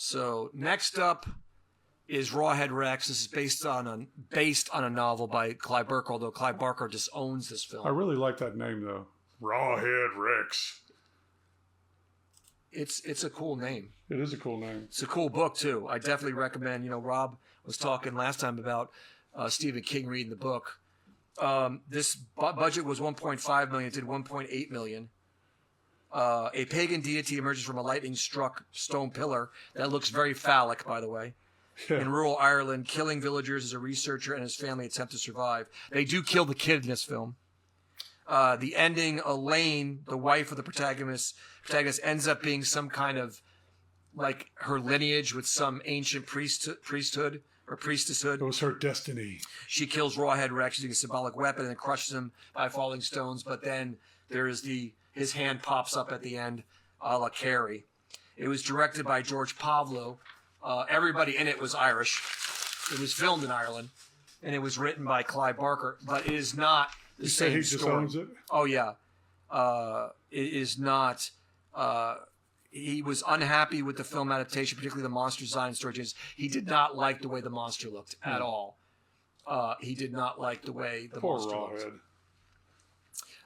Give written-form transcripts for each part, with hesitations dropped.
So next up is Rawhead Rex. This is based on a novel by Clive Barker, although Clive Barker just owns this film. I really like that name though. Rawhead Rex. It's a cool name. It is a cool name. It's a cool book too. I definitely recommend. Rob was talking last time about Stephen King reading the book. This budget was $1.5 million. It did $1.8 million. A pagan deity emerges from a lightning-struck stone pillar that looks very phallic, by the way. In rural Ireland, killing villagers as a researcher and his family attempt to survive. They do kill the kid in this film. The ending, Elaine, the wife of the protagonist, ends up being some kind of, like, her lineage with some ancient priesthood or priestesshood. It was her destiny. She kills Rawhead Rex using a symbolic weapon and crushes him by falling stones, but then there is his hand pops up at the end, a la Carrie. It was directed by George Pavlo. Everybody in it was Irish. It was filmed in Ireland, and it was written by Clive Barker, but it is not the same he story. just owns it? Oh, yeah. It is not... he was unhappy with the film adaptation, particularly the monster design stories. He did not like the way the monster looked at all. He did not like the way the monster looked.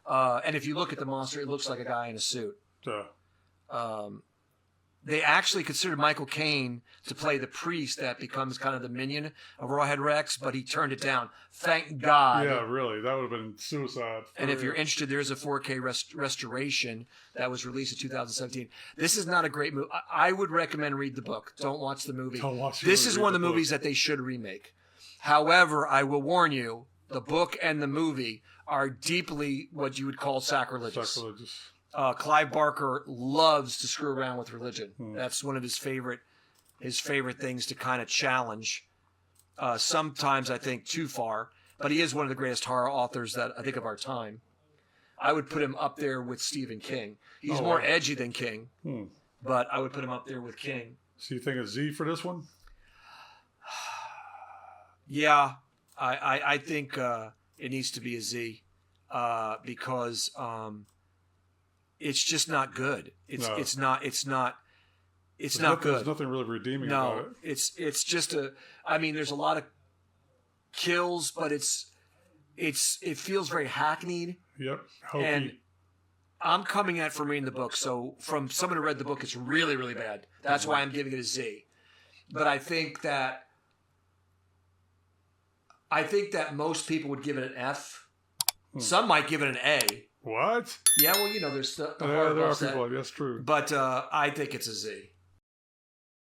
And if you look at the monster, it looks like a guy in a suit. They actually considered Michael Caine to play the priest that becomes kind of the minion of Rawhead Rex, but he turned it down. Thank God. Yeah, really. That would have been suicide. And if you're interested, there is a 4K restoration that was released in 2017. This is not a great movie. I would recommend read the book. Don't watch the movie. Don't watch This is one of the movies that they should remake. However, I will warn you, the book and the movie are deeply what you would call sacrilegious. Clive Barker loves to screw around with religion. That's one of his favorite things to kind of challenge. Sometimes I think too far, but he is one of the greatest horror authors that I think of our time. I would put him up there with Stephen King. He's more edgy than King, but I would put him up there with King. So you think a Z for this one? Yeah, I think it needs to be a Z because it's just not good. It's not good. There's nothing really redeeming about it. It's just there's a lot of kills, but it feels very hackneyed. Yep. Hokey. And I'm coming at from reading the book, so from someone who read the book, it's really, really bad. That's why I'm giving it a Z. But I think that most people would give it an F. Some might give it an A. What? Yeah, well, there's the there are people. That's true. But I think it's a Z.